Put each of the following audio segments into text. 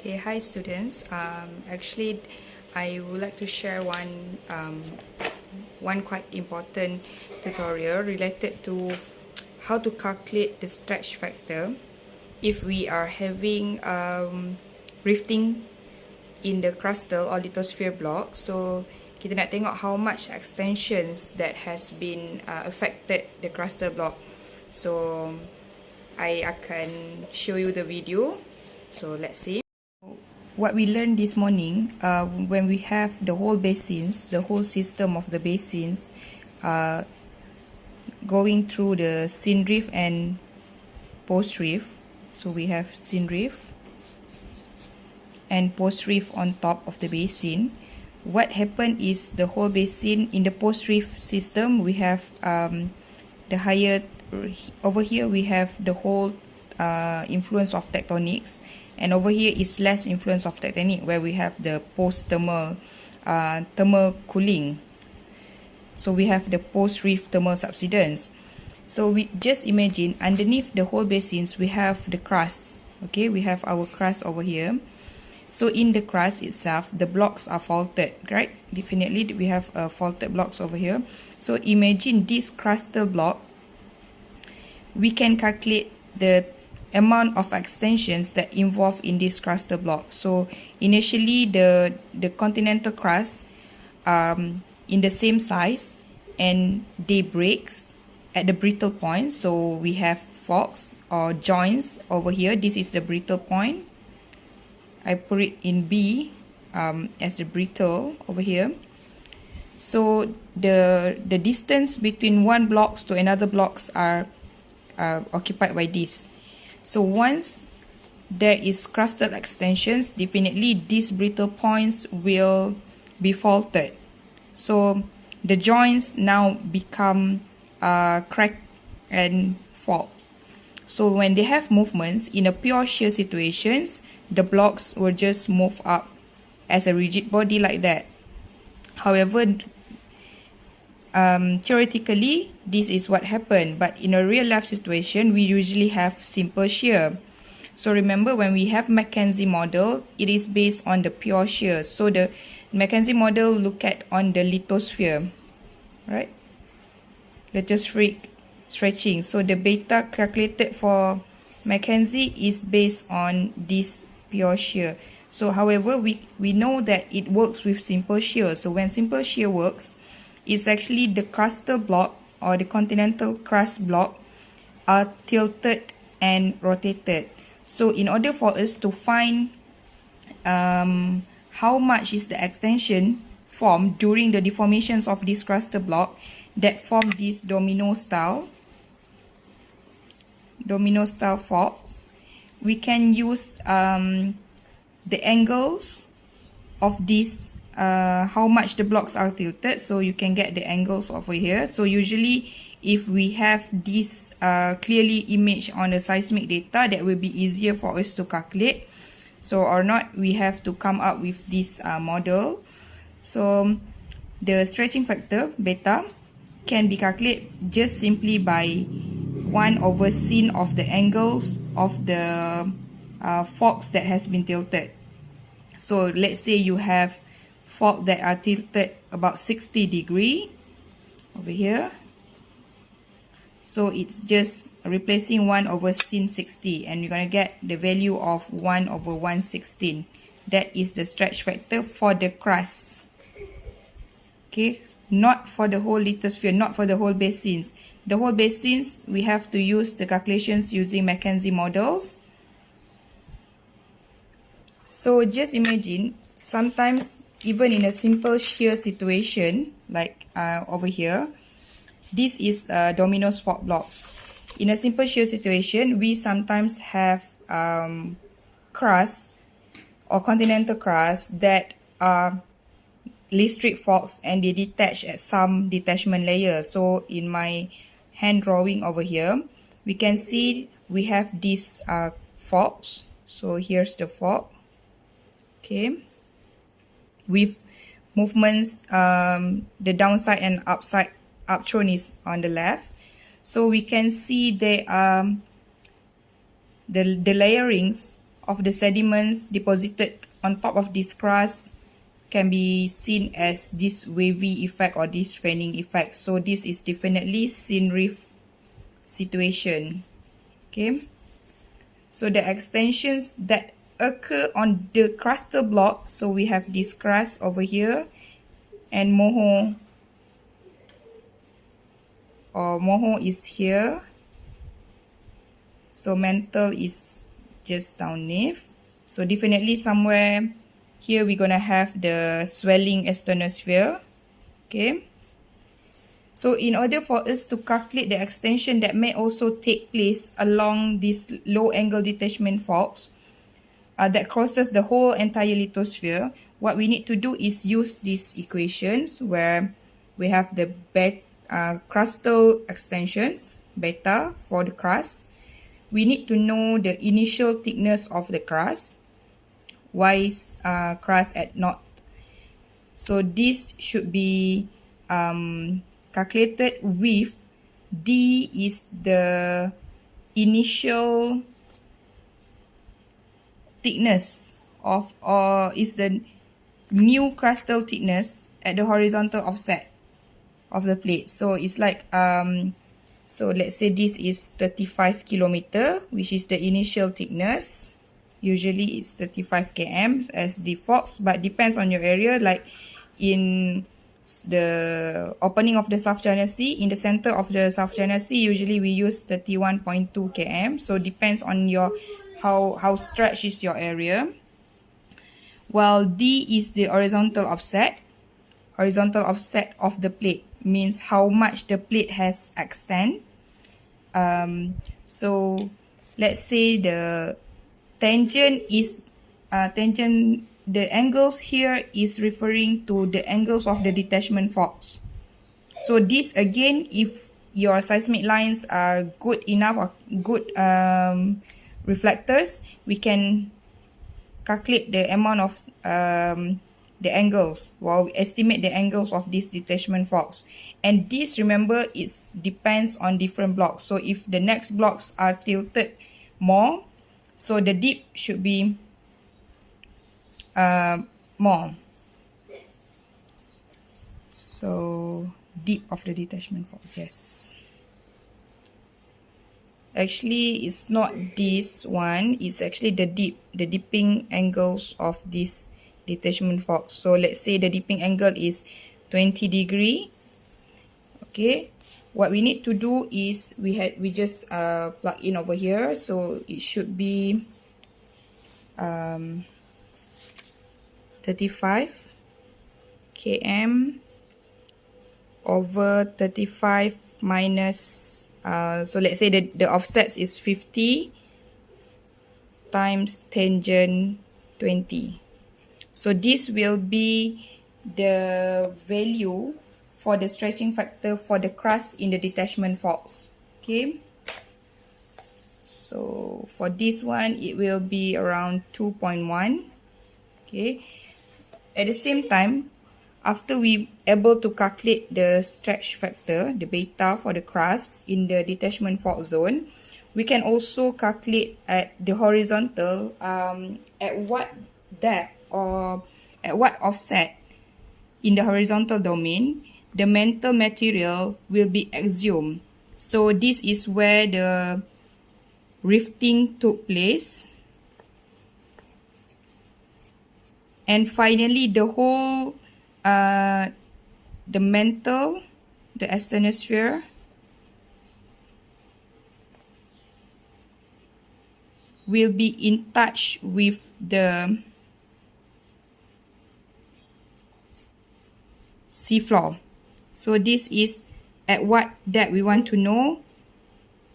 Okay, hi students. Actually, I would like to share one quite important tutorial related to how to calculate the stretch factor if we are having rifting in the crustal or lithosphere block. So kita nak tengok how much extensions that has been affected the crustal block. So I akan show you the video. So let's see. What we learned this morning, when we have the whole basins, the whole system of the basins going through the synreef and post-reef. So we have synreef and post-reef on top of the basin. What happened is the whole basin in the post-reef system, we have the higher, over here we have the whole influence of tectonics, and over here is less influence of tectonic, where we have the post-thermal thermal cooling. So we have the post-reef thermal subsidence. So we just imagine underneath the whole basins we have the crust. Okay, we have our crust over here. So in the crust itself, the blocks are faulted, right? Definitely we have faulted blocks over here. So imagine this crustal block. We can calculate the amount of extensions that involved in this crustal block. So initially the continental crust in the same size, and they breaks at the brittle point. So we have faults or joints over here. This is the brittle point. I put it in B as the brittle over here. So the distance between one blocks to another blocks are occupied by this. So once there is crustal extensions, definitely these brittle points will be faulted. So the joints now become cracked and fault. So when they have movements in a pure shear situations, the blocks will just move up as a rigid body like that. However, theoretically, this is what happened, but in a real life situation, we usually have simple shear. So remember, when we have Mackenzie model, it is based on the pure shear. So the Mackenzie model look at on the lithosphere, right? Lithospheric stretching. So the beta calculated for Mackenzie is based on this pure shear. So however, we know that it works with simple shear. So when simple shear works, it's actually the crustal block or the continental crust block are tilted and rotated. So in order for us to find how much is the extension formed during the deformations of this crustal block that form this domino style faults, we can use the angles of this, how much the blocks are tilted. So you can get the angles over here. So usually if we have this clearly image on the seismic data, that will be easier for us to calculate. So or not, we have to come up with this model. So the stretching factor beta can be calculated just simply by 1 over sin of the angles of the faults that has been tilted. So let's say you have fault that are tilted about 60 degree over here. So it's just replacing 1 over sin 60, and you're going to get the value of 1 over 116. That is the stretch factor for the crust. Okay, not for the whole lithosphere, not for the whole basins. The whole basins, we have to use the calculations using Mackenzie models. So just imagine, sometimes even in a simple shear situation, like over here, this is Domino's fault blocks. In a simple shear situation, we sometimes have crust or continental crust that are listric faults, and they detach at some detachment layer. So in my hand drawing over here, we can see we have these faults. So here's the fault. Okay, with movements, the downside and upside upthrown is on the left. So we can see they the layerings of the sediments deposited on top of this crust can be seen as this wavy effect or this fanning effect. So this is definitely syn reef situation. Okay, so the extensions that occur on the crustal block, so we have this crust over here and moho is here. So mantle is just downneath. So definitely somewhere here we're gonna have the swelling asthenosphere. Okay. So in order for us to calculate the extension that may also take place along this low angle detachment faults that crosses the whole entire lithosphere, what we need to do is use these equations where we have the crustal extensions, beta for the crust. We need to know the initial thickness of the crust, y is crust at naught. So this should be calculated with D is the initial thickness of, or is the new crustal thickness at the horizontal offset of the plate. So it's like so let's say this is 35 kilometer, which is the initial thickness. Usually it's 35 km as defaults, but depends on your area. Like in the opening of the South China Sea, in the center of the South China Sea, usually we use 31.2 km. So depends on your how stretched is your area. While D is the horizontal offset. Horizontal offset of the plate means how much the plate has extend. So let's say the tangent is the angles here is referring to the angles of the detachment faults. So this again, if your seismic lines are good enough or good reflectors, we can calculate the amount of the angles, we estimate the angles of these detachment faults. And this, remember, it depends on different blocks. So if the next blocks are tilted more, so the dip should be more. So dip of the detachment faults, yes. Actually, it's not this one, it's actually the dip, the dipping angles of this detachment fault. So let's say the dipping angle is 20 degree. Okay, what we need to do is we just plug in over here, so it should be 35 km over 35 minus so let's say the offsets is 50 times tangent 20. So this will be the value for the stretching factor for the crust in the detachment faults. Okay. So for this one, it will be around 2.1. Okay. At the same time, after we able to calculate the stretch factor, the beta for the crust in the detachment fault zone, we can also calculate at the horizontal at what depth or at what offset in the horizontal domain the mantle material will be exhumed. So this is where the rifting took place. And finally, the whole the mantle, the asthenosphere, will be in touch with the seafloor. So this is at what depth we want to know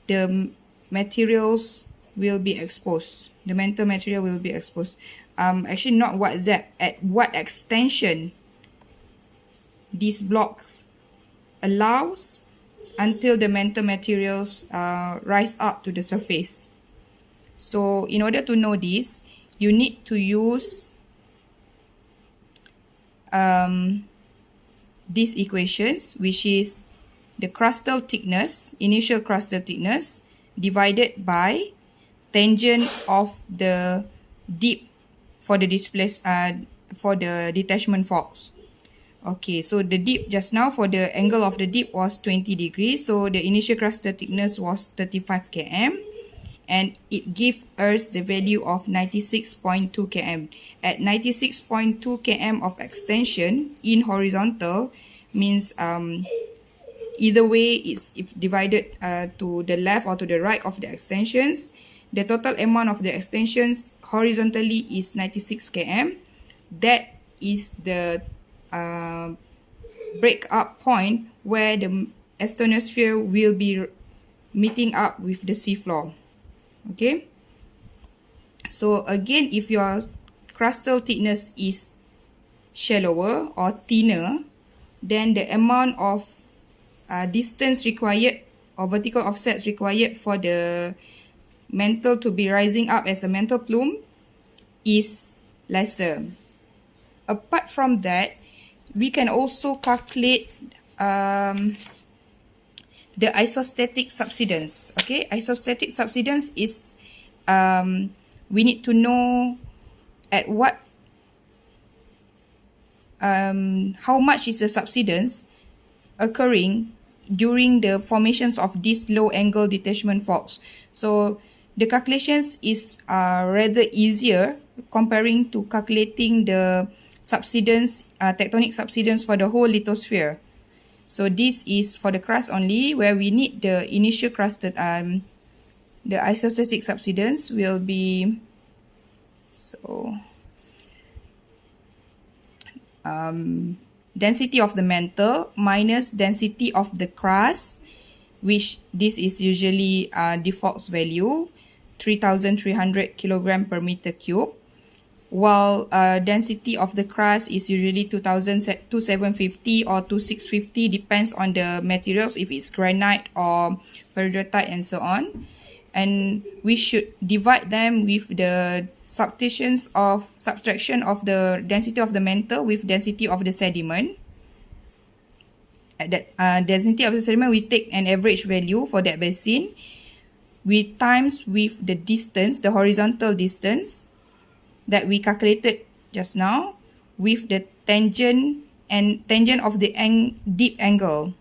the materials will be exposed. The mantle material will be exposed. Actually not what depth, at what extension these blocks allows until the mantle materials rise up to the surface. So in order to know this, you need to use these equations, which is the crustal thickness, initial crustal thickness, divided by tangent of the dip for the for the detachment faults. Okay, so the dip just now, for the angle of the dip was 20 degrees. So the initial crustal thickness was 35 km. And it gives us the value of 96.2 km. At 96.2 km of extension in horizontal means either way, it's if divided to the left or to the right of the extensions, the total amount of the extensions horizontally is 96 km. That is the break up point where the asthenosphere will be meeting up with the seafloor. Okay, so again, if your crustal thickness is shallower or thinner, then the amount of distance required or vertical offsets required for the mantle to be rising up as a mantle plume is lesser. Apart from that, we can also calculate the isostatic subsidence. Okay, isostatic subsidence is we need to know at what how much is the subsidence occurring during the formations of these low angle detachment faults. So the calculations is rather easier comparing to calculating the subsidence, tectonic subsidence for the whole lithosphere. So this is for the crust only, where we need the initial crust. The isostatic subsidence will be density of the mantle minus density of the crust, which this is usually default value 3,300 kilogram per meter cube, while density of the crust is usually 2,750 or 2,650, depends on the materials, if it's granite or peridotite and so on. And we should divide them with the subtraction of the density of the mantle with density of the sediment. At that density of the sediment, we take an average value for that basin. We times with the distance, the horizontal distance that we calculated just now, with the tangent of the dip angle.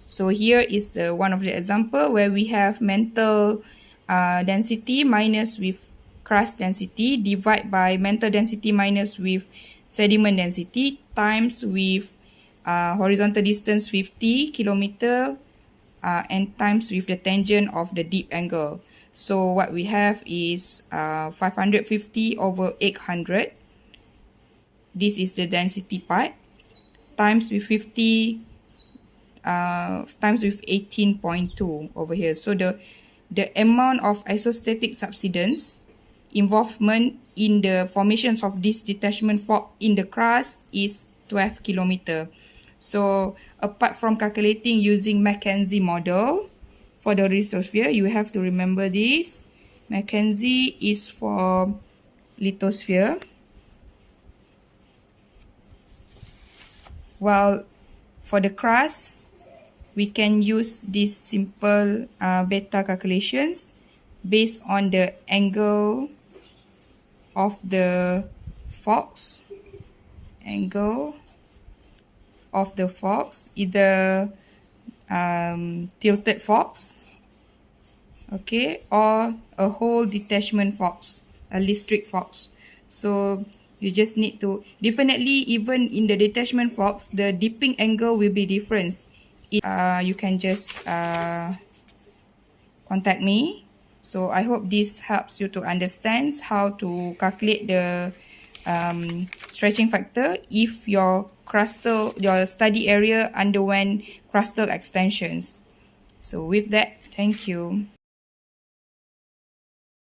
So here is one of the example where we have mantle density minus with crust density, divide by mantle density minus with sediment density, times with horizontal distance 50 kilometer, and times with the tangent of the dip angle. So what we have is 550 over 800. This is the density part, times with 50, times with 18.2 over here. So the amount of isostatic subsidence involvement in the formations of this detachment fault in the crust is 12 kilometer. So apart from calculating using Mackenzie model for the lithosphere, you have to remember this. Mackenzie is for lithosphere, while for the crust, we can use this simple beta calculations based on the angle of the faults, either tilted faults, okay, or a whole detachment faults, a listric faults. So you just need to, definitely even in the detachment faults, the dipping angle will be different. You can just contact me. So I hope this helps you to understand how to calculate the stretching factor if your study area underwent crustal extensions. So with that, thank you.